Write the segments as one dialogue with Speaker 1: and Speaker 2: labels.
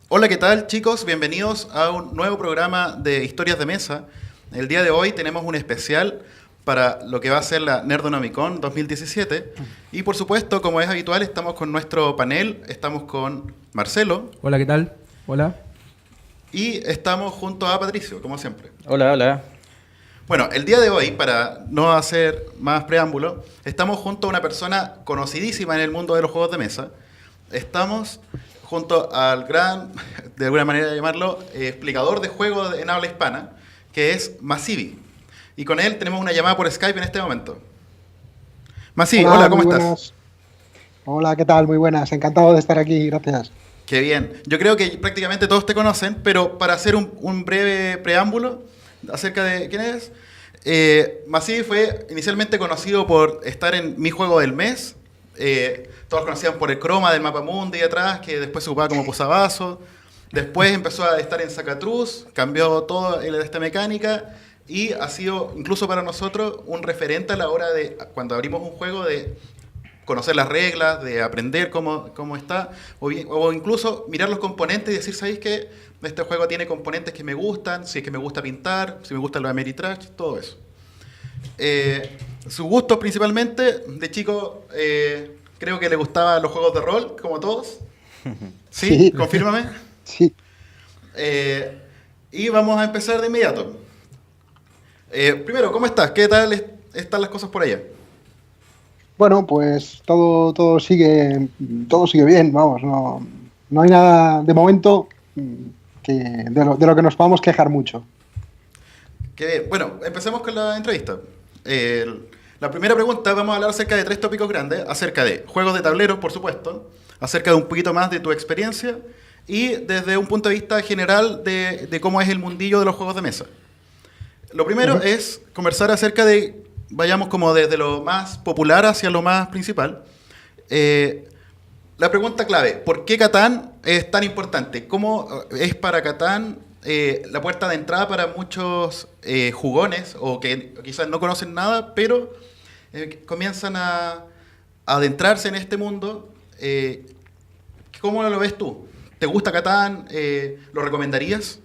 Speaker 1: Hola, ¿qué tal, chicos? Bienvenidos a un nuevo programa de Historias de Mesa. El día de hoy tenemos un especial para lo que va a ser la Nerdonomicon 2017. Y por supuesto, como es habitual, estamos con nuestro panel. Estamos con Marcelo
Speaker 2: Hola, ¿qué tal? Hola.
Speaker 1: y estamos junto a Patricio, como siempre.
Speaker 3: Hola, hola.
Speaker 1: Bueno, el día de hoy, para no hacer más preámbulo, estamos junto a una persona conocidísima en el mundo de los juegos de mesa. Estamos junto al gran, de alguna manera llamarlo, explicador de juegos en habla hispana, que es Masivi. Y con él tenemos una llamada por Skype en este momento. Masivi,
Speaker 4: Hola,
Speaker 1: hola, ¿cómo
Speaker 4: muy
Speaker 1: estás?
Speaker 4: buenas. Hola, ¿qué tal? Muy buenas. Encantado de estar aquí, gracias.
Speaker 1: Qué bien. Yo creo que prácticamente todos te conocen, pero para hacer un breve preámbulo acerca de quién es, Masivi fue inicialmente conocido por estar en Mi Juego del Mes. Todos conocían por el croma del mapa mundi atrás, que después se ocupaba como posavasos. Después empezó a estar en Zacatruz, cambió todo esta mecánica y ha sido, incluso para nosotros, un referente a la hora de, cuando abrimos un juego, de conocer las reglas, de aprender cómo está, o incluso mirar los componentes y decir, ¿sabéis qué? Este juego tiene componentes que me gustan, si es que me gusta pintar, si me gusta lo de Ameritrash, todo eso. Sus gustos principalmente, de chico, creo que le gustaban los juegos de rol, como todos. ¿Sí?
Speaker 4: Sí,
Speaker 1: Confírmame.
Speaker 4: sí.
Speaker 1: Eh, y vamos a empezar de inmediato. Primero, ¿cómo estás? ¿Qué tal están las cosas por allá?
Speaker 4: Bueno, pues todo sigue bien, vamos, no hay nada de momento de lo que nos podamos quejar mucho.
Speaker 1: Bueno, empecemos con la entrevista. La primera pregunta, vamos a hablar acerca de tres tópicos grandes, acerca de juegos de tablero, por supuesto, acerca de un poquito más de tu experiencia y desde un punto de vista general de cómo es el mundillo de los juegos de mesa. Lo primero
Speaker 4: Ujú.
Speaker 1: es conversar acerca de, vayamos como desde lo más popular hacia lo más principal. Eh, la pregunta clave, ¿por qué Catán es tan importante? ¿Cómo es para Catán la puerta de entrada para muchos jugones o que quizás no conocen nada, pero comienzan a adentrarse en este mundo? ¿Cómo lo ves tú? ¿Te gusta Catán? ¿Lo recomendarías?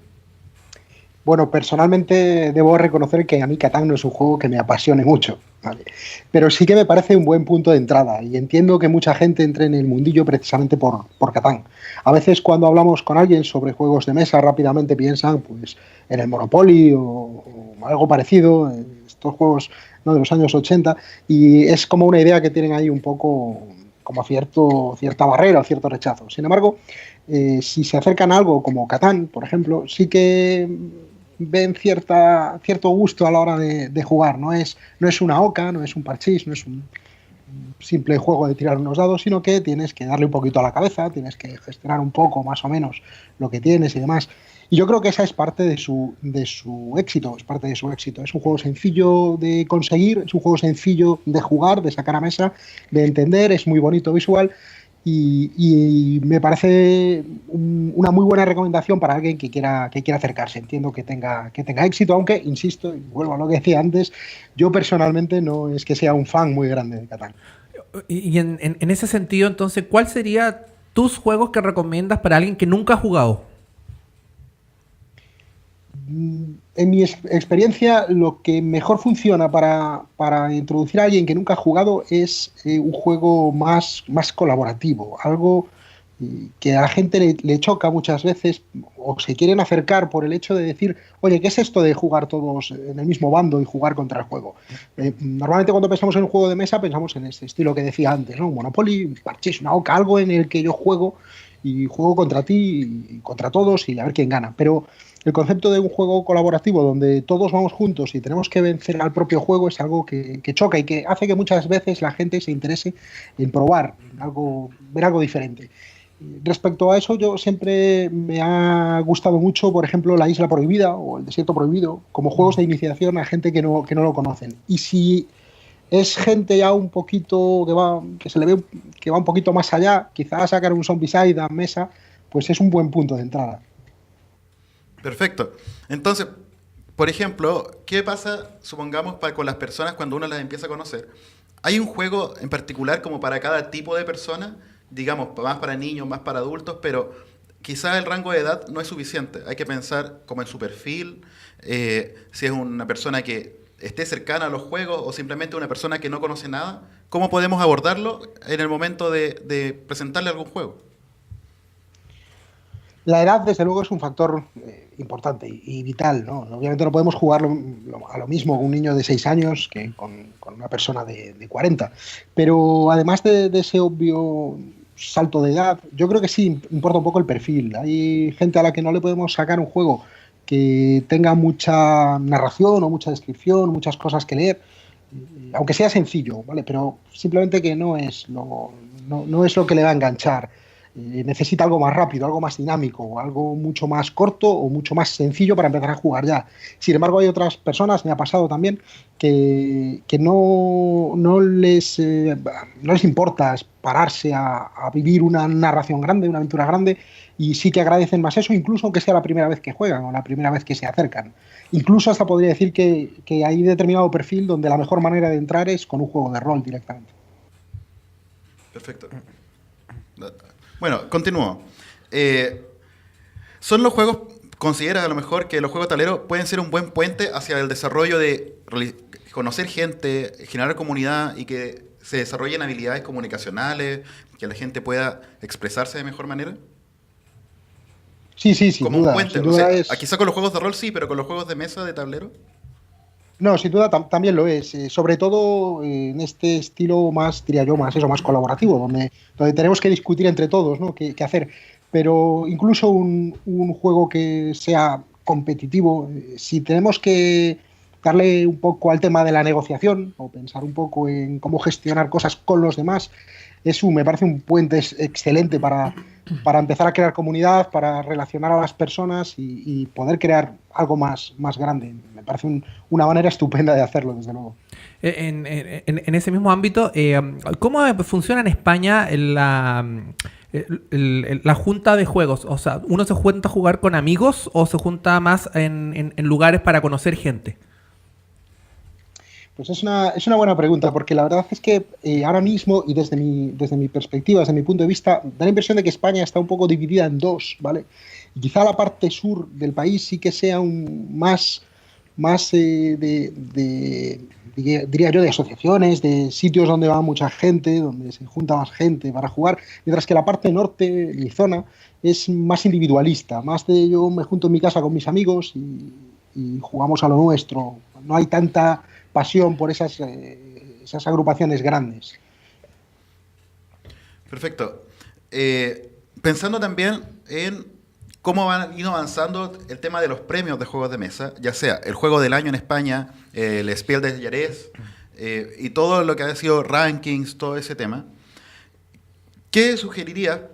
Speaker 4: Bueno, personalmente debo reconocer que a mí Catán no es un juego que me apasione mucho, ¿vale? Pero sí que me parece un buen punto de entrada y entiendo que mucha gente entre en el mundillo precisamente por Catán. A veces cuando hablamos con alguien sobre juegos de mesa rápidamente piensan pues en el Monopoly o algo parecido, estos juegos, ¿no?, de los años 80, y es como una idea que tienen ahí un poco como cierta barrera o cierto rechazo. Sin embargo, si se acercan a algo como Catán, por ejemplo, sí que ven cierto gusto a la hora de jugar. No es una oca, no es un parchís, no es un simple juego de tirar unos dados, sino que tienes que darle un poquito a la cabeza, tienes que gestionar un poco más o menos lo que tienes y demás. Y yo creo que esa es parte de su éxito, es parte de su éxito. Es un juego sencillo de conseguir, es un juego sencillo de jugar, de sacar a mesa, de entender, es muy bonito visual y me parece una muy buena recomendación para alguien que quiera acercarse. Entiendo que tenga éxito, aunque, insisto, y vuelvo a lo que decía antes, yo personalmente no es que sea un fan muy grande de Catán.
Speaker 2: Y en ese sentido, entonces, ¿cuál sería tus juegos que recomiendas para alguien que nunca ha jugado?
Speaker 4: En mi experiencia, lo que mejor funciona para introducir a alguien que nunca ha jugado es un juego más colaborativo, algo que a la gente le choca muchas veces o se quieren acercar por el hecho de decir, oye, ¿qué es esto de jugar todos en el mismo bando y jugar contra el juego? Normalmente cuando pensamos en un juego de mesa pensamos en este estilo que decía antes, ¿no? Un Monopoly, un parchís, una oca, algo en el que yo juego y juego contra ti y contra todos y a ver quién gana. Pero el concepto de un juego colaborativo donde todos vamos juntos y tenemos que vencer al propio juego es algo que choca y que hace que muchas veces la gente se interese en probar, ver algo diferente. Respecto a eso, yo siempre me ha gustado mucho, por ejemplo, La Isla Prohibida o El Desierto Prohibido, como juegos de iniciación a gente que no lo conocen. Y si es gente ya un poquito que se le ve que va un poquito más allá, quizás sacar un Zombicide a mesa, pues es un buen punto de entrada.
Speaker 1: Perfecto. Entonces, por ejemplo, ¿qué pasa, supongamos, con las personas cuando uno las empieza a conocer? ¿Hay un juego en particular como para cada tipo de persona? Digamos, más para niños, más para adultos, pero quizás el rango de edad no es suficiente. Hay que pensar como en su perfil, si es una persona que esté cercana a los juegos o simplemente una persona que no conoce nada. ¿Cómo podemos abordarlo en el momento de presentarle algún juego?
Speaker 4: La edad, desde luego, es un factor importante y vital, ¿no? Obviamente no podemos jugar a lo mismo con un niño de 6 años que con una persona de 40. Pero además de ese obvio salto de edad, yo creo que sí importa un poco el perfil. Hay gente a la que no le podemos sacar un juego que tenga mucha narración o mucha descripción, muchas cosas que leer, aunque sea sencillo, ¿vale? Pero simplemente que no es lo que le va a enganchar. Necesita algo más rápido, algo más dinámico, algo mucho más corto o mucho más sencillo para empezar a jugar ya. Sin embargo, hay otras personas, me ha pasado también, que no les importa pararse a vivir una narración grande, una aventura grande, y sí que agradecen más eso, incluso aunque sea la primera vez que juegan o la primera vez que se acercan. Incluso hasta podría decir que hay determinado perfil donde la mejor manera de entrar es con un juego de rol directamente.
Speaker 1: Perfecto. Bueno, continúo. ¿Son los juegos, consideras a lo mejor que los juegos de tablero pueden ser un buen puente hacia el desarrollo de conocer gente, generar comunidad y que se desarrollen habilidades comunicacionales, que la gente pueda expresarse de mejor manera?
Speaker 4: Sí, sin
Speaker 1: Como
Speaker 4: duda.
Speaker 1: un puente.
Speaker 4: Sin duda
Speaker 1: Aquí saco los juegos de rol, sí, pero con los juegos de mesa, de tablero.
Speaker 4: No, sin duda también lo es. Sobre todo en este estilo más, diría yo, más colaborativo, donde tenemos que discutir entre todos, ¿no? qué hacer. Pero incluso un juego que sea competitivo, si tenemos que darle un poco al tema de la negociación o pensar un poco en cómo gestionar cosas con los demás, me parece un puente excelente para empezar a crear comunidad, para relacionar a las personas y poder crear algo más grande. Me parece una manera estupenda de hacerlo, desde luego.
Speaker 2: En ese mismo ámbito, ¿cómo funciona en España la junta de juegos? O sea, ¿uno se junta a jugar con amigos o se junta más en lugares para conocer gente?
Speaker 4: Pues es una buena pregunta, porque la verdad es que ahora mismo, y desde mi perspectiva, desde mi punto de vista, da la impresión de que España está un poco dividida en dos, ¿vale? Y quizá la parte sur del país sí que sea más diría yo, de asociaciones, de sitios donde va mucha gente, donde se junta más gente para jugar, mientras que la parte norte, mi zona, es más individualista, más de yo me junto en mi casa con mis amigos y jugamos a lo nuestro. No hay tanta pasión por esas agrupaciones grandes.
Speaker 1: Perfecto. Pensando también en cómo van ido avanzando el tema de los premios de juegos de mesa, ya sea el juego del año en España, el Spiel des Jahres, y todo lo que ha sido rankings, todo ese tema. ¿Qué sugeriría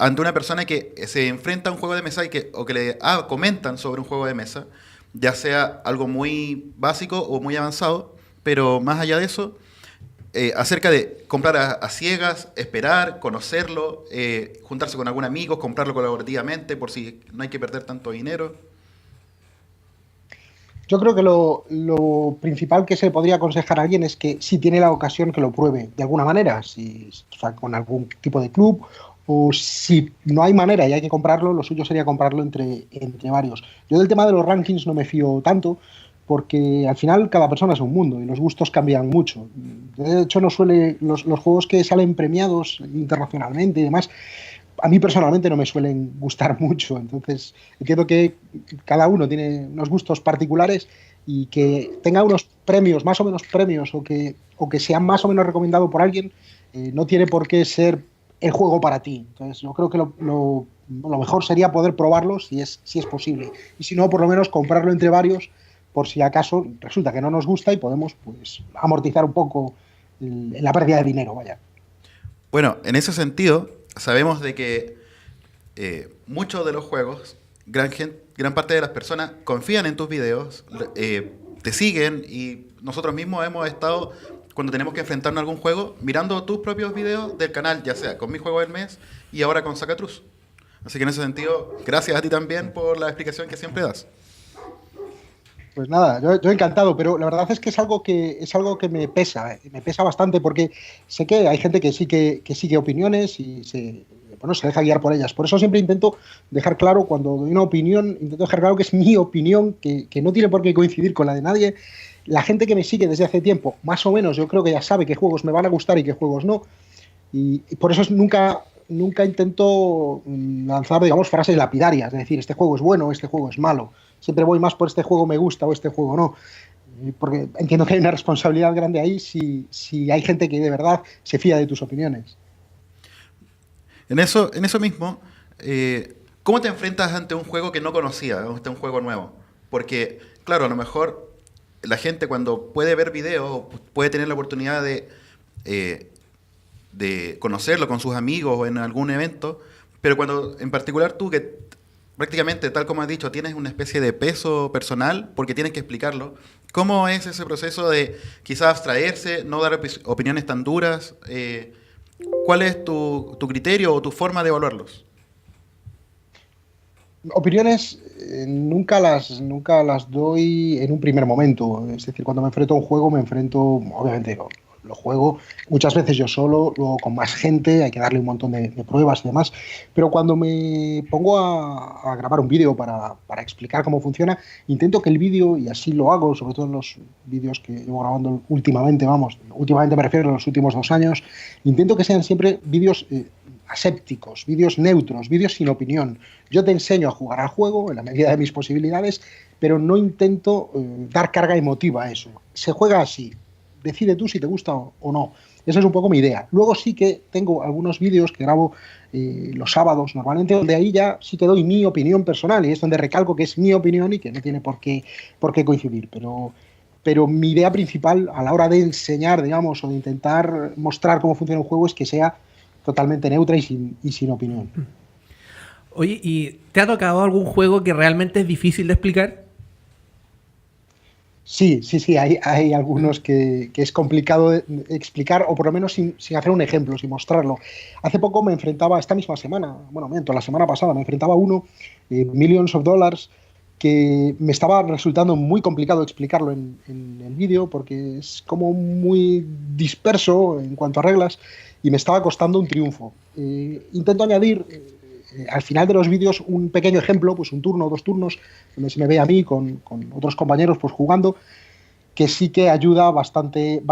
Speaker 1: ante una persona que se enfrenta a un juego de mesa o que le comentan sobre un juego de mesa, ya sea algo muy básico o muy avanzado, pero más allá de eso, acerca de comprar a ciegas, esperar, conocerlo, juntarse con algún amigo, comprarlo colaborativamente por si no hay que perder tanto dinero?
Speaker 4: Yo creo que lo principal que se podría aconsejar a alguien es que si tiene la ocasión que lo pruebe de alguna manera, o sea, con algún tipo de club, o si no hay manera y hay que comprarlo, lo suyo sería comprarlo entre varios. Yo del tema de los rankings no me fío tanto, porque al final cada persona es un mundo y los gustos cambian mucho. De hecho, los juegos que salen premiados internacionalmente y demás, a mí personalmente no me suelen gustar mucho. Entonces, entiendo que cada uno tiene unos gustos particulares y que tenga unos premios, más o menos premios, o que sea más o menos recomendado por alguien, no tiene por qué ser el juego para ti. Entonces, yo creo que lo mejor sería poder probarlo si es posible. Y si no, por lo menos comprarlo entre varios, por si acaso resulta que no nos gusta y podemos pues amortizar un poco la pérdida de dinero, vaya.
Speaker 1: Bueno, en ese sentido, sabemos de que muchos de los juegos, gran parte de las personas confían en tus videos, te siguen, y nosotros mismos hemos estado, cuando tenemos que enfrentarnos a algún juego, mirando tus propios videos del canal, ya sea con mi juego del mes y ahora con Zacatrus. Así que en ese sentido, gracias a ti también por la explicación que siempre das.
Speaker 4: Pues nada, yo encantado, pero la verdad es que es algo que me pesa bastante, porque sé que hay gente que sigue opiniones y bueno, se deja guiar por ellas. Por eso siempre intento dejar claro, cuando doy una opinión, intento dejar claro que es mi opinión, que no tiene por qué coincidir con la de nadie. La gente que me sigue desde hace tiempo, más o menos, yo creo que ya sabe qué juegos me van a gustar y qué juegos no. Y por eso nunca intento lanzar, digamos, frases lapidarias, es decir, este juego es bueno, este juego es malo. Siempre voy más por este juego me gusta o este juego no. Porque entiendo que hay una responsabilidad grande ahí si hay gente que de verdad se fía de tus opiniones.
Speaker 1: En eso mismo, ¿cómo te enfrentas ante un juego que no conocías, ante un juego nuevo? Porque, claro, a lo mejor la gente cuando puede ver videos puede tener la oportunidad de conocerlo con sus amigos o en algún evento, pero cuando en particular tú que prácticamente, tal como has dicho, tienes una especie de peso personal porque tienes que explicarlo, ¿cómo es ese proceso de quizás abstraerse, no dar opiniones tan duras? ¿Cuál es tu criterio o tu forma de evaluarlos?
Speaker 4: Opiniones nunca las doy en un primer momento. Es decir, cuando me enfrento a un juego, me enfrento, obviamente, lo juego muchas veces yo solo, luego con más gente, hay que darle un montón de pruebas y demás. Pero cuando me pongo a grabar un vídeo para explicar cómo funciona, intento que el vídeo, y así lo hago, sobre todo en los vídeos que llevo grabando últimamente, últimamente me refiero a los últimos 2 años, intento que sean siempre vídeos asépticos, vídeos neutros, vídeos sin opinión. Yo te enseño a jugar al juego en la medida de mis posibilidades, pero no intento dar carga emotiva a eso. Se juega así. Decide tú si te gusta o no. Esa es un poco mi idea. Luego sí que tengo algunos vídeos que grabo los sábados normalmente, donde ahí ya sí que doy mi opinión personal y es donde recalco que es mi opinión y que no tiene por qué coincidir. Pero mi idea principal a la hora de enseñar, digamos, o de intentar mostrar cómo funciona un juego es que sea totalmente neutra y sin opinión.
Speaker 2: Oye, ¿y te ha tocado algún juego que realmente es difícil de explicar?
Speaker 4: Sí, hay algunos que es complicado de explicar, o por lo menos sin hacer un ejemplo, sin mostrarlo. Hace poco me enfrentaba, esta misma semana, la semana pasada, me enfrentaba a uno, Millions of Dollars, que me estaba resultando muy complicado explicarlo en el vídeo, porque es como muy disperso en cuanto a reglas, y me estaba costando un triunfo. Intento añadir al final de los vídeos un pequeño ejemplo, pues un turno o 2 turnos, donde se me ve a mí con otros compañeros pues jugando, que sí que ayuda bastante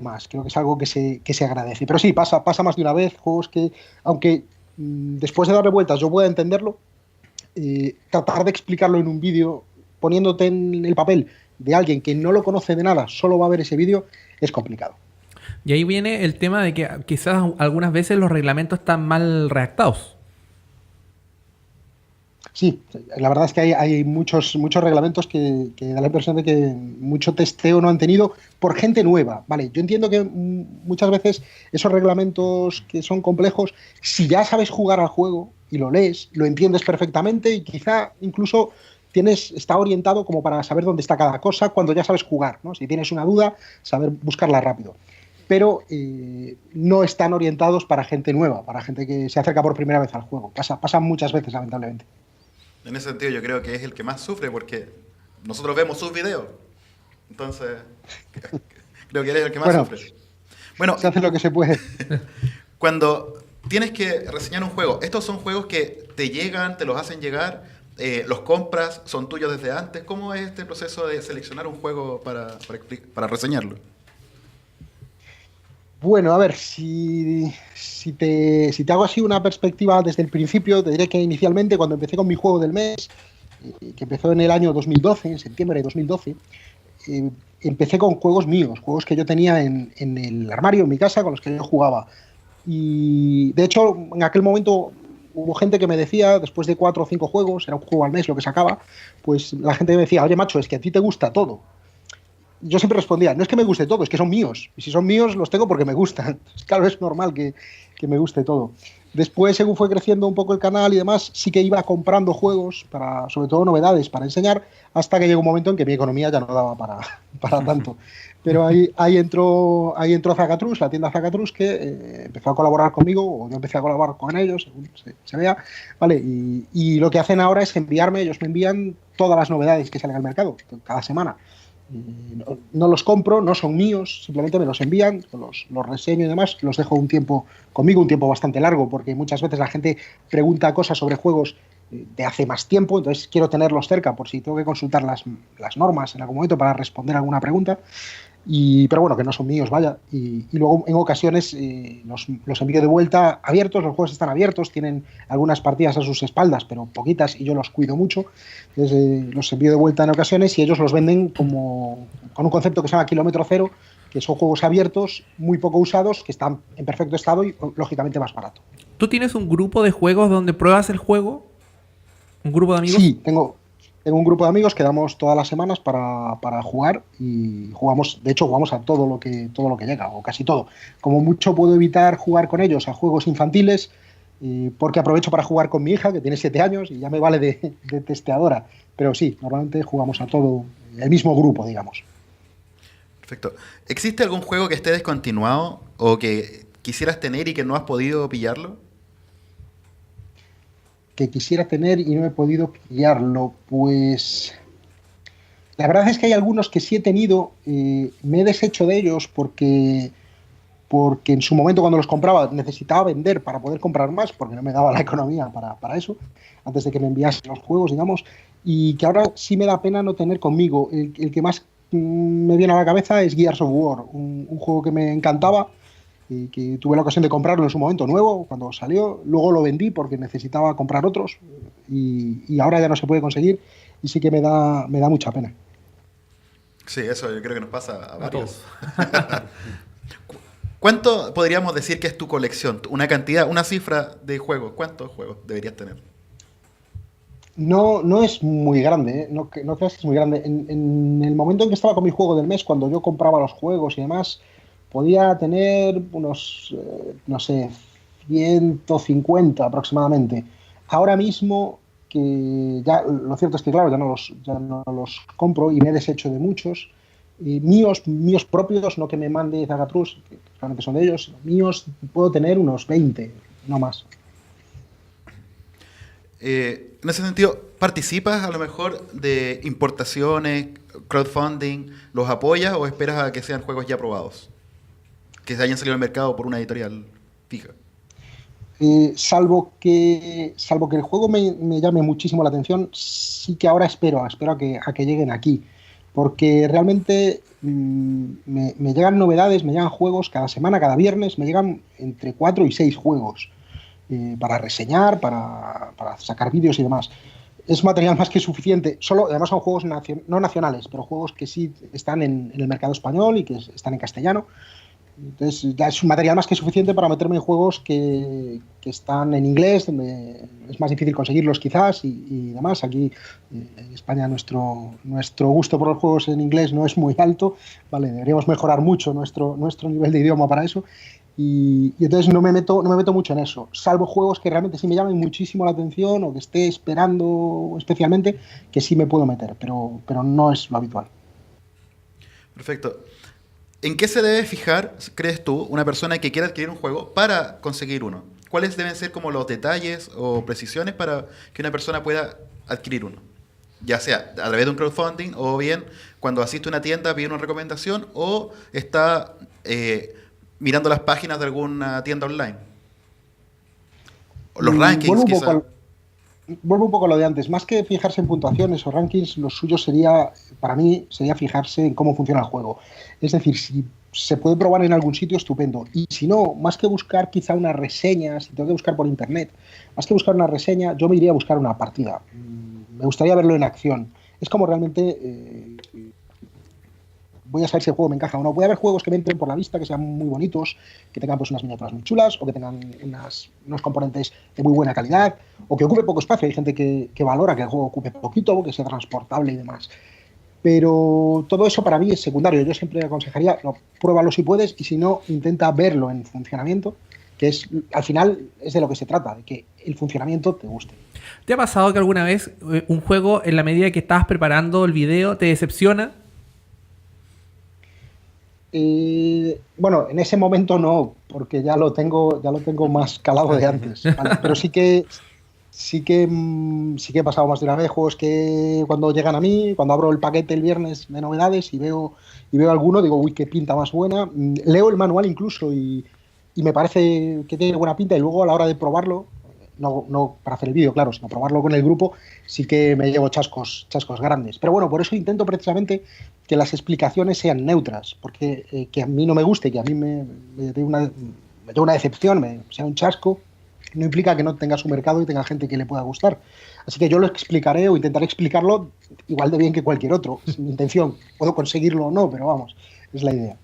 Speaker 4: más. Creo que es algo que se agradece. Pero sí, pasa más de una vez, juegos que, aunque después de darle vueltas yo pueda entenderlo, tratar de explicarlo en un vídeo, poniéndote en el papel de alguien que no lo conoce de nada, solo va a ver ese vídeo, es complicado.
Speaker 2: Y ahí viene el tema de que quizás algunas veces los reglamentos están mal redactados.
Speaker 4: Sí, la verdad es que hay muchos reglamentos que da la impresión de que mucho testeo no han tenido por gente nueva. Vale, yo entiendo que muchas veces esos reglamentos que son complejos, si ya sabes jugar al juego y lo lees, lo entiendes perfectamente y quizá incluso está orientado como para saber dónde está cada cosa cuando ya sabes jugar, ¿no? Si tienes una duda, saber buscarla rápido. Pero no están orientados para gente nueva, para gente que se acerca por primera vez al juego. Pasa muchas veces, lamentablemente.
Speaker 1: En ese sentido yo creo que es el que más sufre porque nosotros vemos sus videos. Entonces, creo que él es el que más sufre. Bueno,
Speaker 4: se hace lo que se puede.
Speaker 1: Cuando tienes que reseñar un juego, estos son juegos que te llegan, te los hacen llegar, los compras, son tuyos desde antes. ¿Cómo es este proceso de seleccionar un juego para reseñarlo?
Speaker 4: Bueno, a ver, si te hago así una perspectiva desde el principio, te diré que inicialmente cuando empecé con mi juego del mes, que empezó en el año 2012, en septiembre de 2012, empecé con juegos míos, juegos que yo tenía en el armario, en mi casa, con los que yo jugaba. Y de hecho, en aquel momento hubo gente que me decía, después de 4 o 5 juegos, era un juego al mes lo que sacaba, pues la gente me decía, oye macho, es que a ti te gusta todo. Yo siempre respondía, no es que me guste todo, es que son míos. Y si son míos, los tengo porque me gustan. Claro, es normal que me guste todo. Después, según fue creciendo un poco el canal y demás, sí que iba comprando juegos, sobre todo novedades, para enseñar, hasta que llegó un momento en que mi economía ya no daba para tanto. Pero ahí entró Zacatrus, la tienda Zacatrus, que empezó a colaborar conmigo, o yo empecé a colaborar con ellos, según se vea. ¿Vale? Y lo que hacen ahora es ellos me envían todas las novedades que salen al mercado, cada semana. No los compro, no son míos, simplemente me los envían, los reseño y demás, los dejo un tiempo conmigo, un tiempo bastante largo, porque muchas veces la gente pregunta cosas sobre juegos de hace más tiempo, entonces quiero tenerlos cerca por si tengo que consultar las normas en algún momento para responder alguna pregunta. Pero bueno, que no son míos, vaya. Y luego en ocasiones los envío de vuelta abiertos, los juegos están abiertos, tienen algunas partidas a sus espaldas, pero poquitas, y yo los cuido mucho. Entonces los envío de vuelta en ocasiones y ellos los venden como con un concepto que se llama kilómetro cero, que son juegos abiertos, muy poco usados, que están en perfecto estado y lógicamente más barato.
Speaker 2: ¿Tú tienes un grupo de juegos donde pruebas el juego? ¿Un grupo de amigos?
Speaker 4: Sí, tengo un grupo de amigos que damos todas las semanas para jugar y jugamos, de hecho jugamos a todo lo que llega, o casi todo. Como mucho puedo evitar jugar con ellos a juegos infantiles, porque aprovecho para jugar con mi hija, que tiene 7 años, y ya me vale de testeadora. Pero sí, normalmente jugamos a todo, el mismo grupo, digamos.
Speaker 1: Perfecto. ¿Existe algún juego que esté descontinuado o que quisieras tener y que no has podido pillarlo?
Speaker 4: Que quisiera tener y no he podido pillarlo, pues la verdad es que hay algunos que sí he tenido, me he deshecho de ellos porque en su momento cuando los compraba necesitaba vender para poder comprar más, porque no me daba la economía para eso, antes de que me enviasen los juegos, digamos, y que ahora sí me da pena no tener conmigo. El que más me viene a la cabeza es Gears of War, un juego que me encantaba, y que tuve la ocasión de comprarlo en su momento nuevo, cuando salió. Luego lo vendí porque necesitaba comprar otros y ahora ya no se puede conseguir y sí que me da mucha pena.
Speaker 1: Sí, eso yo creo que nos pasa a
Speaker 2: A
Speaker 1: varios.
Speaker 2: todos.
Speaker 1: ¿Cuánto podríamos decir que es tu colección? Una cantidad, una cifra de juegos. ¿Cuántos juegos deberías tener?
Speaker 4: No es muy grande, ¿eh? No creas que es muy grande. En el momento en que estaba con mi juego del mes, cuando yo compraba los juegos y demás, podía tener unos, no sé, 150 aproximadamente. Ahora mismo, que ya lo cierto es que, claro, ya no los compro y me he deshecho de muchos. Y míos propios, no que me mande Zagatrus, que realmente son de ellos, míos puedo tener unos 20, no más.
Speaker 1: En ese sentido, ¿participas a lo mejor de importaciones, crowdfunding, los apoyas o esperas a que sean juegos ya probados? Que se hayan salido al mercado por una editorial fija.
Speaker 4: Salvo que el juego me llame muchísimo la atención, sí que ahora espero a que lleguen aquí. Porque realmente me llegan novedades, me llegan juegos cada semana, cada viernes, me llegan entre 4 y 6 juegos para reseñar, para sacar vídeos y demás. Es material más que suficiente. Además son juegos no nacionales, pero juegos que sí están en el mercado español y que están en castellano. Entonces ya es un material más que suficiente para meterme en juegos que están en inglés, donde es más difícil conseguirlos quizás y demás. Aquí en España nuestro gusto por los juegos en inglés no es muy alto, ¿vale? Deberíamos mejorar mucho nuestro nivel de idioma para eso. Y entonces no me meto mucho en eso, salvo juegos que realmente sí me llamen muchísimo la atención o que esté esperando especialmente, que sí me puedo meter, pero no es lo habitual.
Speaker 1: Perfecto. ¿En qué se debe fijar, crees tú, una persona que quiera adquirir un juego para conseguir uno? ¿Cuáles deben ser como los detalles o precisiones para que una persona pueda adquirir uno? Ya sea a través de un crowdfunding o bien cuando asiste a una tienda pide una recomendación o está mirando las páginas de alguna tienda online. O los
Speaker 4: Mm,
Speaker 1: rankings
Speaker 4: Vuelvo un poco
Speaker 1: quizás.
Speaker 4: al- vuelvo un poco a lo de antes. Más que fijarse en puntuaciones o rankings, lo suyo sería, para mí, sería fijarse en cómo funciona el juego. Es decir, si se puede probar en algún sitio, estupendo. Y si no, más que buscar quizá una reseña, si tengo que buscar por internet, más que buscar una reseña, yo me iría a buscar una partida. Me gustaría verlo en acción. Es como realmente voy a saber si el juego me encaja o no. Puede haber juegos que me entren por la vista, que sean muy bonitos, que tengan pues unas miniaturas muy chulas, o que tengan unos componentes de muy buena calidad, o que ocupe poco espacio. Hay gente que valora que el juego ocupe poquito, que sea transportable y demás. Pero todo eso para mí es secundario. Yo siempre aconsejaría, no, pruébalo si puedes, y si no, intenta verlo en funcionamiento, que al final es de lo que se trata, de que el funcionamiento te guste.
Speaker 2: ¿Te ha pasado que alguna vez un juego, en la medida que estabas preparando el video, te decepciona?
Speaker 4: Bueno, en ese momento no, porque ya lo tengo más calado de antes, ¿vale? Pero sí que he pasado más de una vez juegos que cuando llegan a mí, cuando abro el paquete el viernes de novedades y veo alguno, digo, uy, qué pinta más buena. Leo el manual incluso y me parece que tiene buena pinta y luego a la hora de probarlo, no para hacer el vídeo, claro, sino probarlo con el grupo, sí que me llevo chascos grandes. Pero bueno, por eso intento precisamente que las explicaciones sean neutras, porque que a mí no me guste, que a mí me dé una decepción, sea un chasco, no implica que no tenga su mercado y tenga gente que le pueda gustar. Así que yo lo explicaré o intentaré explicarlo igual de bien que cualquier otro. Es mi intención. Puedo conseguirlo o no, pero vamos, es la idea.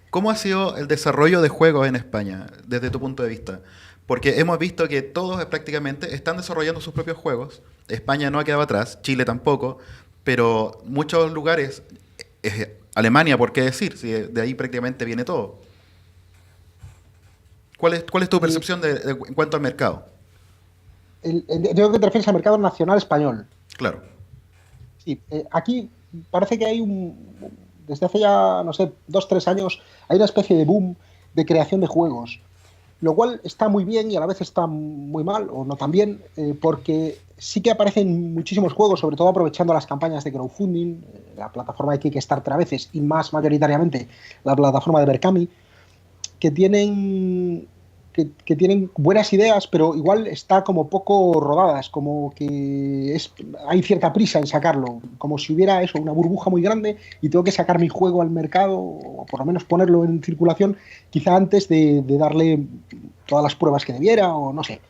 Speaker 1: ¿Cómo ha sido el desarrollo de juegos en España, desde tu punto de vista? Porque hemos visto que todos prácticamente están desarrollando sus propios juegos. España no ha quedado atrás, Chile tampoco, pero muchos lugares, Alemania, ¿por qué decir? Si de ahí prácticamente viene todo. ¿Cuál es tu percepción en cuanto al mercado?
Speaker 4: Yo creo que te refieres al mercado nacional español.
Speaker 1: Claro.
Speaker 4: Sí, aquí parece que desde hace ya, no sé, 2, 3 años, hay una especie de boom de creación de juegos, lo cual está muy bien y a la vez está muy mal, o no tan bien, porque sí que aparecen muchísimos juegos, sobre todo aprovechando las campañas de crowdfunding, la plataforma de Kickstarter a veces, y más mayoritariamente la plataforma de Berkami, que tienen que tienen buenas ideas, pero igual está como poco rodadas, como que hay cierta prisa en sacarlo, como si hubiera eso, una burbuja muy grande y tengo que sacar mi juego al mercado, o por lo menos ponerlo en circulación, quizá antes de darle todas las pruebas que debiera, o no sé.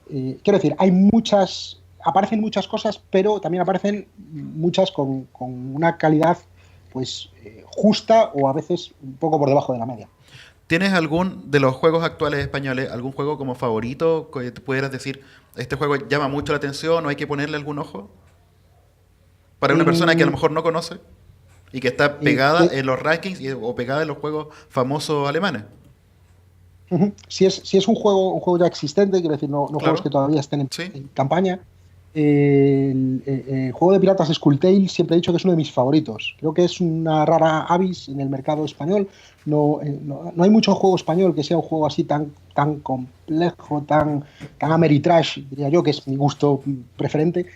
Speaker 4: Quiero decir, aparecen muchas cosas, pero también aparecen muchas con una calidad pues justa o a veces un poco por debajo de la media.
Speaker 1: ¿Tienes algún de los juegos actuales españoles, algún juego como favorito que te pudieras decir, este juego llama mucho la atención o hay que ponerle algún ojo? Para una persona que a lo mejor no conoce y que está pegada en los rankings o pegada en los juegos famosos alemanes.
Speaker 4: Si es un juego ya existente, quiero decir, no
Speaker 1: Claro.
Speaker 4: juegos que todavía estén en
Speaker 1: Sí.
Speaker 4: campaña. El juego de piratas Skulltale siempre he dicho que es uno de mis favoritos. Creo que es una rara avis en el mercado español. No hay mucho juego español que sea un juego así tan complejo, tan Ameritrash, diría yo, que es mi gusto preferente.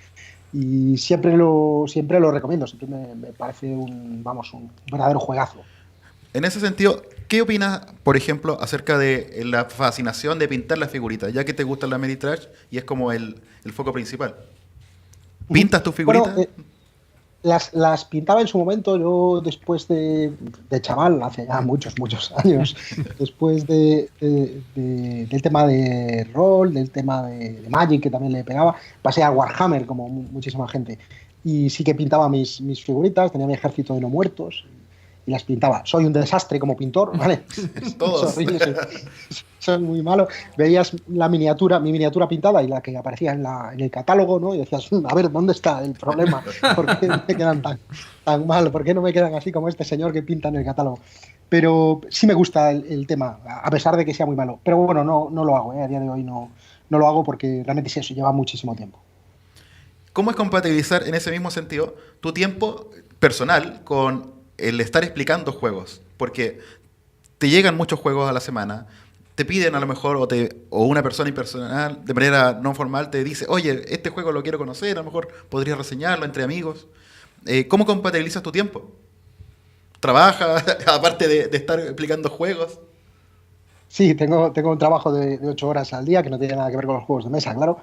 Speaker 4: Y siempre lo recomiendo. Siempre me parece un verdadero juegazo.
Speaker 1: En ese sentido, ¿qué opinas, por ejemplo, acerca de la fascinación de pintar las figuritas? Ya que te gusta la Ameritrash y es como el foco principal. ¿Pintas tus figuritas?
Speaker 4: Bueno, las pintaba en su momento, yo después de chaval, hace ya muchos años, después del tema de rol, del tema de Magic, que también le pegaba, pasé a Warhammer, como muchísima gente. Y sí que pintaba mis figuritas, tenía mi ejército de no muertos y las pintaba. Soy un desastre como pintor, ¿vale?
Speaker 1: Todos.
Speaker 4: Es horrible, soy muy malo. Veías mi miniatura pintada y la que aparecía en el catálogo, ¿no? Y decías, a ver, ¿dónde está el problema? ¿Por qué me quedan tan mal? ¿Por qué no me quedan así como este señor que pinta en el catálogo? Pero sí me gusta el tema, a pesar de que sea muy malo. Pero bueno, no lo hago, ¿eh? A día de hoy no lo hago porque realmente sí, eso lleva muchísimo tiempo.
Speaker 1: ¿Cómo es compatibilizar en ese mismo sentido tu tiempo personal con el estar explicando juegos? Porque te llegan muchos juegos a la semana, te piden a lo mejor, o una persona impersonal, de manera no formal, te dice, oye, este juego lo quiero conocer, a lo mejor podrías reseñarlo entre amigos. ¿Cómo compatibilizas tu tiempo? ¿Trabajas, aparte de estar explicando juegos?
Speaker 4: Sí, tengo un trabajo de 8 horas al día que no tiene nada que ver con los juegos de mesa, claro.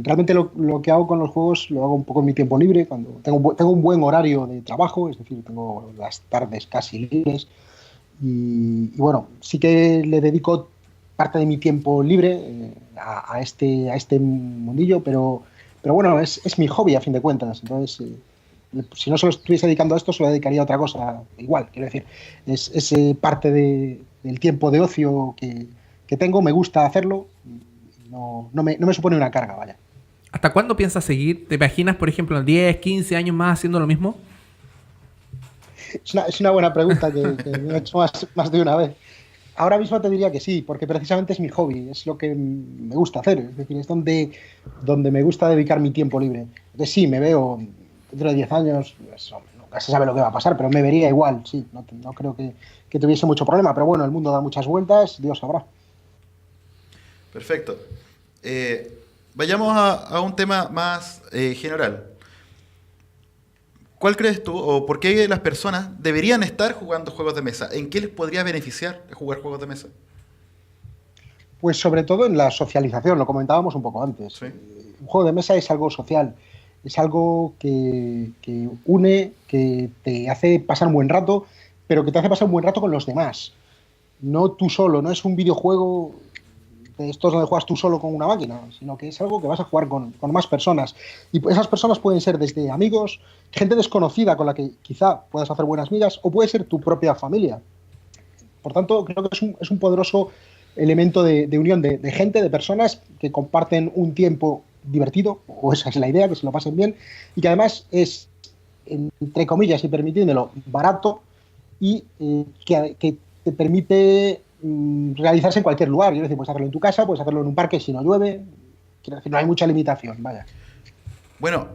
Speaker 4: Realmente lo que hago con los juegos lo hago un poco en mi tiempo libre, cuando tengo un buen horario de trabajo, es decir, tengo las tardes casi libres y bueno, sí que le dedico parte de mi tiempo libre a este mundillo, pero bueno, es mi hobby a fin de cuentas, entonces si no se lo estuviese dedicando a esto, se lo dedicaría a otra cosa igual, quiero decir, es parte del tiempo de ocio que tengo, me gusta hacerlo. No me supone una carga, vaya.
Speaker 2: ¿Hasta cuándo piensas seguir? ¿Te imaginas, por ejemplo, en 10, 15 años más haciendo lo mismo?
Speaker 4: Es una buena pregunta que me he hecho más de una vez. Ahora mismo te diría que sí, porque precisamente es mi hobby, es lo que me gusta hacer, es decir, es donde me gusta dedicar mi tiempo libre. Entonces sí, me veo dentro de 10 años, pues, nunca se sabe lo que va a pasar, pero me vería igual, sí, no creo que tuviese mucho problema, pero bueno, el mundo da muchas vueltas, Dios sabrá.
Speaker 1: Perfecto. Vayamos a un tema más general. ¿Cuál crees tú o por qué las personas deberían estar jugando juegos de mesa? ¿En qué les podría beneficiar jugar juegos de mesa?
Speaker 4: Pues sobre todo en la socialización, lo comentábamos un poco antes.
Speaker 1: Sí.
Speaker 4: Un juego de mesa es algo social, es algo que une, que te hace pasar un buen rato, pero que te hace pasar un buen rato con los demás. No tú solo, no es un videojuego de estos donde juegas tú solo con una máquina, sino que es algo que vas a jugar con más personas. Y esas personas pueden ser desde amigos, gente desconocida con la que quizá puedas hacer buenas migas, o puede ser tu propia familia. Por tanto, creo que es un poderoso elemento de unión de gente, de personas que comparten un tiempo divertido, o esa es la idea, que se lo pasen bien, y que además es, entre comillas, y permitiéndolo, barato y que te permite realizarse en cualquier lugar. Quiero decir, puedes hacerlo en tu casa, puedes hacerlo en un parque si no llueve. Quiero decir, no hay mucha limitación, vaya.
Speaker 1: Bueno,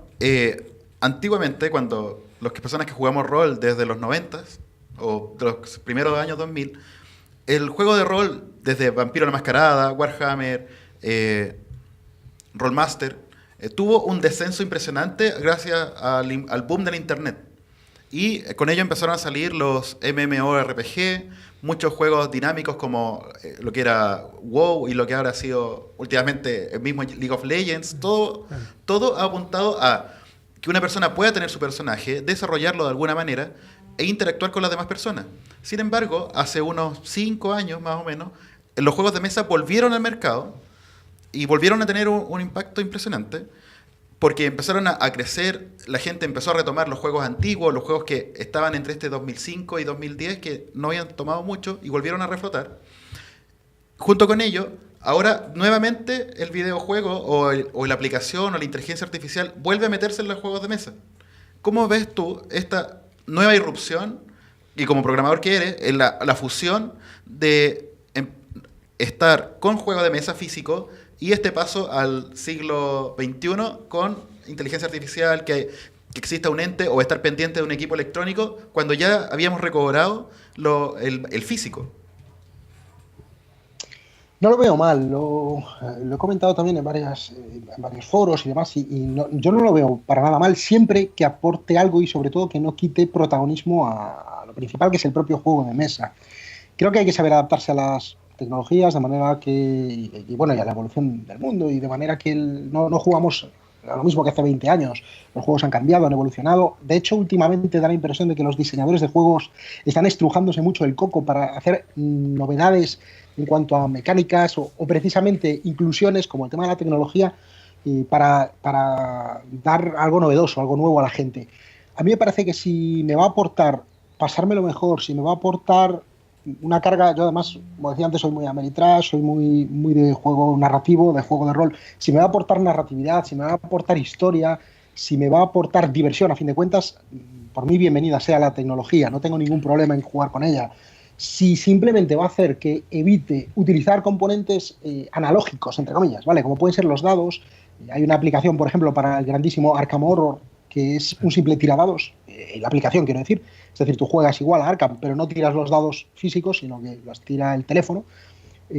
Speaker 1: antiguamente, cuando las personas que jugamos rol desde los 90 o de los primeros años 2000, el juego de rol, desde Vampiro la Mascarada, Warhammer, Rollmaster, tuvo un descenso impresionante gracias al boom del Internet. Y con ello empezaron a salir los MMORPG, muchos juegos dinámicos como lo que era WoW y lo que ahora ha sido últimamente el mismo League of Legends. Todo ha apuntado a que una persona pueda tener su personaje, desarrollarlo de alguna manera e interactuar con las demás personas. Sin embargo, hace unos 5 años más o menos, los juegos de mesa volvieron al mercado y volvieron a tener un impacto impresionante porque empezaron a crecer, la gente empezó a retomar los juegos antiguos, los juegos que estaban entre 2005 y 2010, que no habían tomado mucho y volvieron a reflotar. Junto con ello, ahora nuevamente el videojuego o la aplicación o la inteligencia artificial vuelve a meterse en los juegos de mesa. ¿Cómo ves tú esta nueva irrupción, y como programador que eres, en la fusión de estar con juego de mesa físico y este paso al siglo XXI con inteligencia artificial, que exista un ente o estar pendiente de un equipo electrónico cuando ya habíamos recobrado el físico?
Speaker 4: No lo veo mal, lo he comentado también en varios foros y demás, yo no lo veo para nada mal, siempre que aporte algo y sobre todo que no quite protagonismo a lo principal, que es el propio juego de mesa. Creo que hay que saber adaptarse a las tecnologías de manera que, y a la evolución del mundo, y de manera que no jugamos a lo mismo que hace 20 años. Los juegos han cambiado, han evolucionado. De hecho, últimamente da la impresión de que los diseñadores de juegos están estrujándose mucho el coco para hacer novedades en cuanto a mecánicas o precisamente inclusiones como el tema de la tecnología para dar algo novedoso, algo nuevo a la gente. A mí me parece que si me va a aportar pasármelo mejor, si me va a aportar una carga, yo además, como decía antes, soy muy Ameritrash, soy muy de juego narrativo, de juego de rol. Si me va a aportar narratividad, si me va a aportar historia, si me va a aportar diversión, a fin de cuentas, por mí bienvenida sea la tecnología, no tengo ningún problema en jugar con ella. Si simplemente va a hacer que evite utilizar componentes analógicos, entre comillas, ¿vale? Como pueden ser los dados. Hay una aplicación, por ejemplo, para el grandísimo Arkham Horror, que es un simple tiradados, la aplicación quiero decir, es decir, tú juegas igual a Arkham, pero no tiras los dados físicos, sino que los tira el teléfono,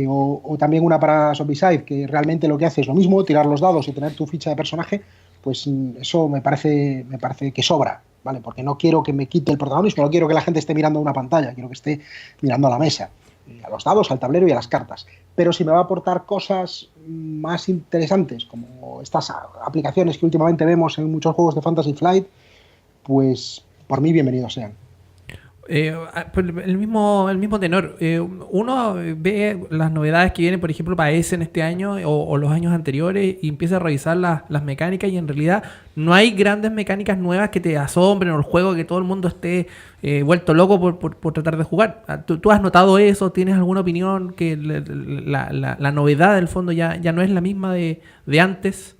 Speaker 4: o también una para Zombicide, que realmente lo que hace es lo mismo, tirar los dados y tener tu ficha de personaje, pues eso me parece que sobra, ¿vale? Porque no quiero que me quite el protagonismo, no quiero que la gente esté mirando una pantalla, quiero que esté mirando a la mesa, a los dados, al tablero y a las cartas. Pero si me va a aportar cosas más interesantes, como estas aplicaciones que últimamente vemos en muchos juegos de Fantasy Flight, pues por mí bienvenidos sean.
Speaker 2: El mismo tenor. Uno ve las novedades que vienen, por ejemplo, para Essen este año o los años anteriores y empieza a revisar las mecánicas, y en realidad no hay grandes mecánicas nuevas que te asombren, o el juego que todo el mundo esté vuelto loco por tratar de jugar. ¿Tú has notado eso? ¿Tienes alguna opinión que la novedad del fondo ya no es la misma de antes?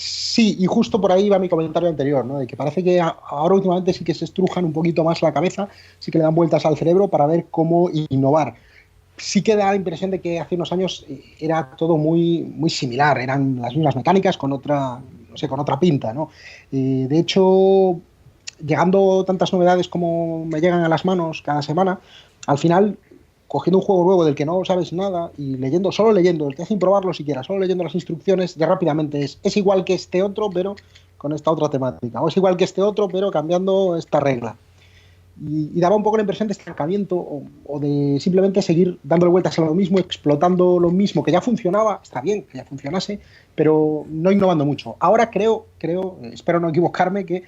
Speaker 4: Sí, y justo por ahí va mi comentario anterior, ¿no? De que parece que ahora últimamente sí que se estrujan un poquito más la cabeza, sí que le dan vueltas al cerebro para ver cómo innovar. Sí que da la impresión de que hace unos años era todo muy similar, eran las mismas mecánicas con otra pinta, ¿no? De hecho, llegando tantas novedades como me llegan a las manos cada semana, al final cogiendo un juego nuevo del que no sabes nada y solo leyendo, el que hacen probarlo siquiera, solo leyendo las instrucciones, ya rápidamente es igual que este otro, pero con esta otra temática. O es igual que este otro, pero cambiando esta regla. Y daba un poco la impresión de estancamiento o de simplemente seguir dándole vueltas a lo mismo, explotando lo mismo que ya funcionaba, está bien que ya funcionase, pero no innovando mucho. Ahora creo, espero no equivocarme, que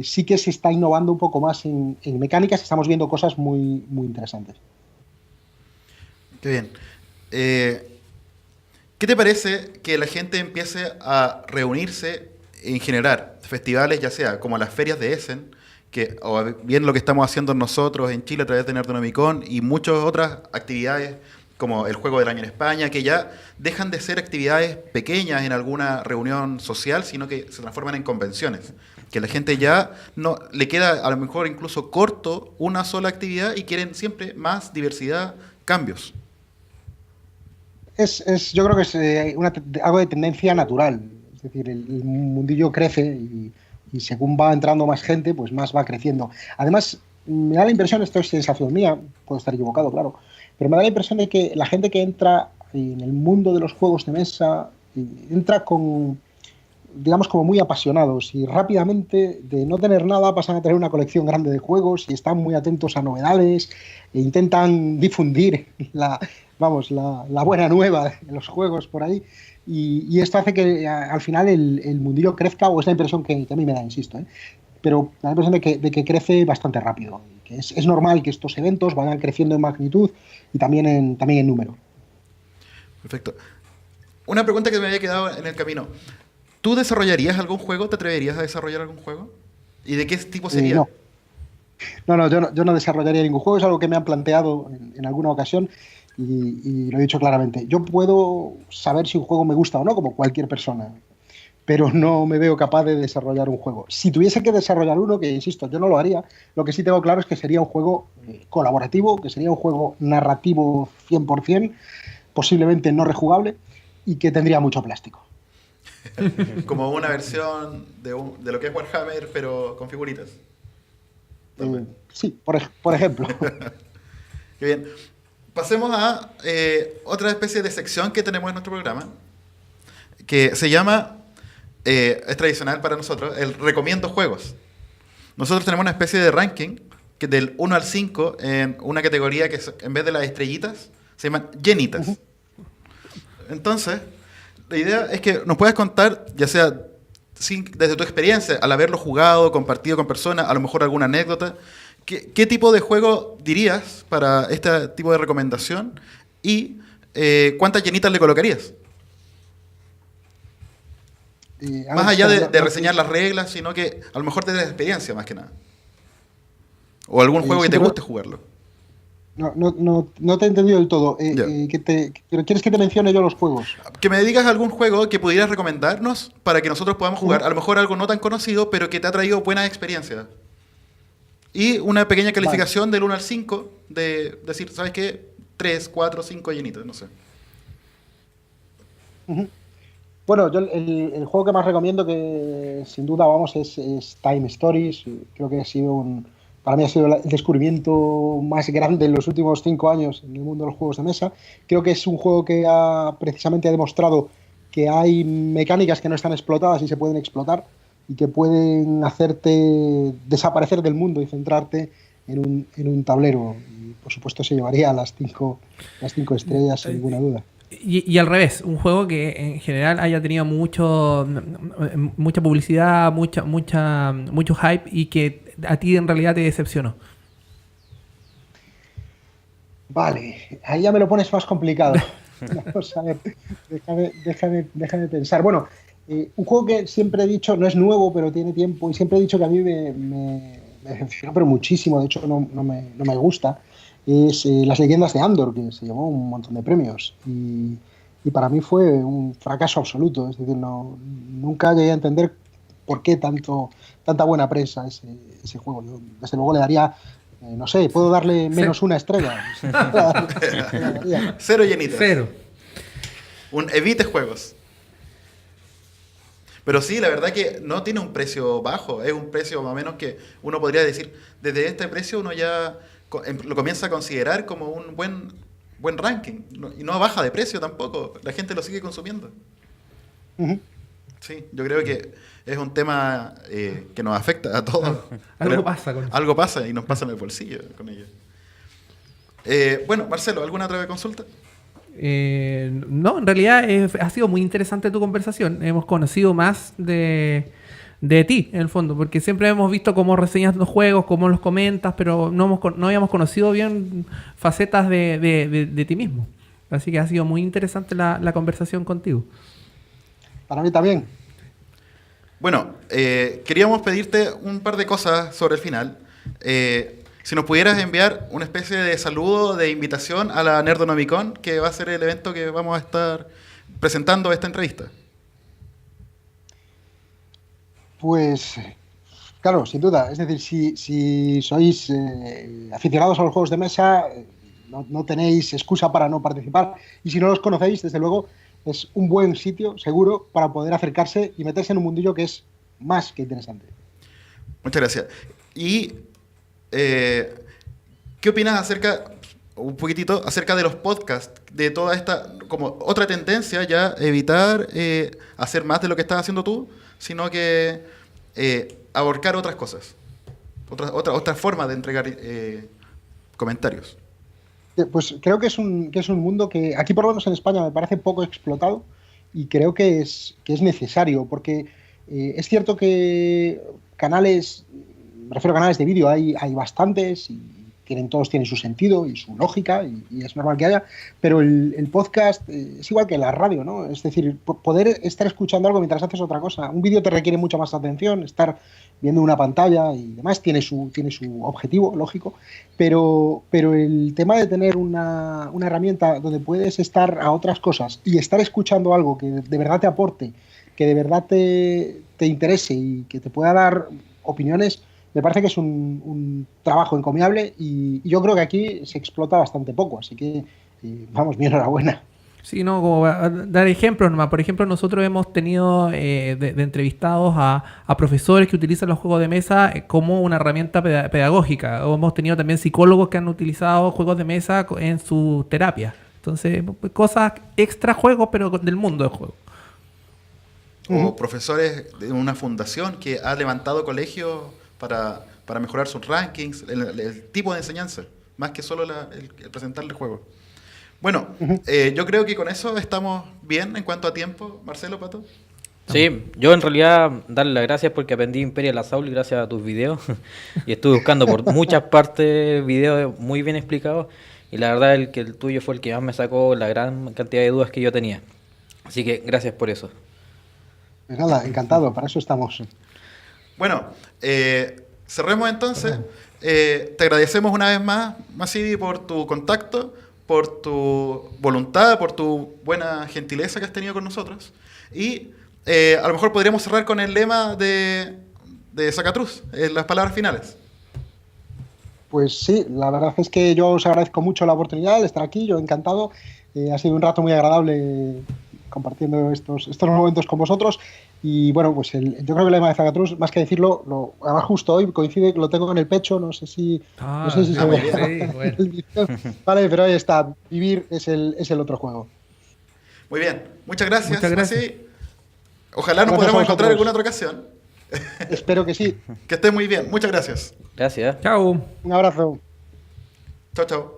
Speaker 4: sí que se está innovando un poco más en mecánicas, estamos viendo cosas muy, muy interesantes.
Speaker 1: Qué bien. ¿Qué te parece que la gente empiece a reunirse en generar festivales, ya sea como las ferias de Essen, o bien lo que estamos haciendo nosotros en Chile a través de Nerdonomicon y muchas otras actividades como el Juego del Año en España, que ya dejan de ser actividades pequeñas en alguna reunión social, sino que se transforman en convenciones? Que la gente ya no le queda a lo mejor incluso corto una sola actividad y quieren siempre más diversidad, cambios.
Speaker 4: Yo creo que es algo de tendencia natural. Es decir, el mundillo crece y según va entrando más gente, pues más va creciendo. Además, me da la impresión, esto es sensación mía, puedo estar equivocado, claro, pero me da la impresión de que la gente que entra en el mundo de los juegos de mesa entra con, digamos, como muy apasionados y rápidamente de no tener nada pasan a tener una colección grande de juegos y están muy atentos a novedades e intentan difundir la buena nueva de los juegos por ahí. Y esto hace que al final el mundillo crezca, o es la impresión que a mí me da, insisto, pero me da la impresión de que crece bastante rápido. Que es normal que estos eventos vayan creciendo en magnitud y también en número.
Speaker 1: Perfecto. Una pregunta que me había quedado en el camino. ¿Tú desarrollarías algún juego? ¿Te atreverías a desarrollar algún juego? ¿Y de qué tipo sería?
Speaker 4: No, yo no desarrollaría ningún juego. Es algo que me han planteado en alguna ocasión. Y lo he dicho claramente, yo puedo saber si un juego me gusta o no, como cualquier persona, pero no me veo capaz de desarrollar un juego. Si tuviese que desarrollar uno, que insisto, yo no lo haría, lo que sí tengo claro es que sería un juego colaborativo, que sería un juego narrativo 100%, posiblemente no rejugable, y que tendría mucho plástico.
Speaker 1: Como una versión de lo que es Warhammer, pero con figuritas.
Speaker 4: Sí, por ejemplo.
Speaker 1: Qué bien. Pasemos a otra especie de sección que tenemos en nuestro programa, que se llama, es tradicional para nosotros, el Recomiendo Juegos. Nosotros tenemos una especie de ranking que del 1 al 5 en una categoría que en vez de las estrellitas se llaman llenitas. Uh-huh. Entonces, la idea es que nos puedas contar, ya sea desde tu experiencia, al haberlo jugado, compartido con personas, a lo mejor alguna anécdota, ¿qué tipo de juego dirías para este tipo de recomendación? Y ¿cuántas llenitas le colocarías? Más allá de reseñar las reglas, sino que a lo mejor te da experiencia más que nada. O algún juego que te guste jugarlo.
Speaker 4: No te he entendido del todo. ¿Quieres que te mencione yo los juegos?
Speaker 1: Que me digas algún juego que pudieras recomendarnos para que nosotros podamos jugar. A lo mejor algo no tan conocido, pero que te ha traído buenas experiencias. Y una pequeña calificación del 1 al 5, de decir, ¿sabes qué? 3, 4, 5 llenitos, no sé.
Speaker 4: Uh-huh. Bueno, yo el juego que más recomiendo, que sin duda es Time Stories. Creo que para mí ha sido el descubrimiento más grande en los últimos 5 años en el mundo de los juegos de mesa. Creo que es un juego que precisamente ha demostrado que hay mecánicas que no están explotadas y se pueden explotar, y que pueden hacerte desaparecer del mundo y centrarte en un tablero. Y por supuesto se llevaría las 5 estrellas sin ninguna duda.
Speaker 2: Y al revés, un juego que en general haya tenido mucha publicidad, mucho hype, y que a ti en realidad te decepcionó.
Speaker 4: Vale, ahí ya me lo pones más complicado. Vamos a ver, déjame pensar. Bueno, un juego que siempre he dicho, no es nuevo, pero tiene tiempo, y siempre he dicho que a mí me decepcionó, pero muchísimo, de hecho no me gusta, es Las Leyendas de Andor, que se llevó un montón de premios, y para mí fue un fracaso absoluto. Es decir, nunca llegué a entender por qué tanta buena prensa ese juego. Yo, desde luego, le daría, no sé, puedo darle menos una estrella.
Speaker 1: 0 llenitas.
Speaker 2: 0.
Speaker 1: Un evite juegos. Pero sí, la verdad que no tiene un precio bajo, es un precio más o menos que uno podría decir, desde este precio uno ya lo comienza a considerar como un buen ranking. Y no baja de precio tampoco. La gente lo sigue consumiendo.
Speaker 4: Ujú.
Speaker 1: Sí, yo creo que es un tema que nos afecta a todos.
Speaker 2: Algo pasa con eso.
Speaker 1: Algo pasa y nos pasa en el bolsillo con ello. Bueno, Marcelo, ¿alguna otra consulta?
Speaker 2: No, en realidad ha sido muy interesante tu conversación. Hemos conocido más de ti, en el fondo, porque siempre hemos visto cómo reseñas los juegos, cómo los comentas, pero no habíamos conocido bien facetas de ti mismo. Así que ha sido muy interesante la conversación contigo.
Speaker 4: Para mí también.
Speaker 1: Bueno, queríamos pedirte un par de cosas sobre el final. Si nos pudieras enviar una especie de saludo, de invitación a la Nerdonomicon, que va a ser el evento que vamos a estar presentando esta entrevista.
Speaker 4: Pues, claro, sin duda. Es decir, si sois aficionados a los juegos de mesa, no tenéis excusa para no participar. Y si no los conocéis, desde luego, es un buen sitio, seguro, para poder acercarse y meterse en un mundillo que es más que interesante.
Speaker 1: Muchas gracias. Y, ¿qué opinas acerca de los podcasts? De toda esta, como otra tendencia ya, evitar hacer más de lo que estás haciendo tú, sino que abarcar otras cosas. Otra forma de entregar comentarios.
Speaker 4: Pues creo que es un mundo que aquí, por lo menos en España, me parece poco explotado y creo que es necesario, porque es cierto que canales, me refiero a canales de vídeo, hay bastantes y todos tienen su sentido y su lógica y es normal que haya, pero el podcast es igual que la radio, ¿no? Es decir, poder estar escuchando algo mientras haces otra cosa. Un vídeo te requiere mucha más atención, estar viendo una pantalla y demás tiene su objetivo, lógico, pero el tema de tener una herramienta donde puedes estar a otras cosas y estar escuchando algo que de verdad te aporte, que de verdad te interese y que te pueda dar opiniones, me parece que es un trabajo encomiable y yo creo que aquí se explota bastante poco, así que vamos, mi enhorabuena.
Speaker 2: Sí, no, como dar ejemplos nomás. Por ejemplo, nosotros hemos tenido de entrevistados a profesores que utilizan los juegos de mesa como una herramienta pedagógica. O hemos tenido también psicólogos que han utilizado juegos de mesa en su terapia. Entonces, cosas extra juegos, pero del mundo del juego.
Speaker 1: O profesores de una fundación que ha levantado colegios para mejorar sus rankings, el tipo de enseñanza, más que solo el presentarle el juego. Bueno, yo creo que con eso estamos bien en cuanto a tiempo. Marcelo, Pato.
Speaker 3: Sí, yo en realidad darle las gracias porque aprendí Imperial Assault gracias a tus videos y estuve buscando por muchas partes videos muy bien explicados y la verdad que el tuyo fue el que más me sacó la gran cantidad de dudas que yo tenía. Así que gracias por eso.
Speaker 4: Pues nada, encantado, para eso estamos.
Speaker 1: Bueno, cerremos entonces. Te agradecemos una vez más, Masivi, por tu contacto, por tu voluntad, por tu buena gentileza que has tenido con nosotros. Y a lo mejor podríamos cerrar con el lema de Zacatrus, las palabras finales.
Speaker 4: Pues sí, la verdad es que yo os agradezco mucho la oportunidad de estar aquí, yo encantado. Ha sido un rato muy agradable compartiendo estos momentos con vosotros. Y bueno, pues yo creo que el lema de Zacatrus, más que decirlo, además justo hoy coincide que lo tengo en el pecho, no sé si se ve.
Speaker 2: Sí, bueno.
Speaker 4: Vale, pero ahí está, vivir es el otro juego.
Speaker 1: Muy bien, muchas gracias.
Speaker 2: Muchas gracias.
Speaker 1: Masivi. Ojalá nos
Speaker 4: Gracias
Speaker 1: podamos
Speaker 4: a
Speaker 1: encontrar en
Speaker 4: vosotros.
Speaker 1: alguna otra ocasión.
Speaker 4: Espero que sí.
Speaker 1: Que estés muy bien, muchas gracias.
Speaker 3: Gracias.
Speaker 2: Chao.
Speaker 4: Un abrazo.
Speaker 1: Chao, chao.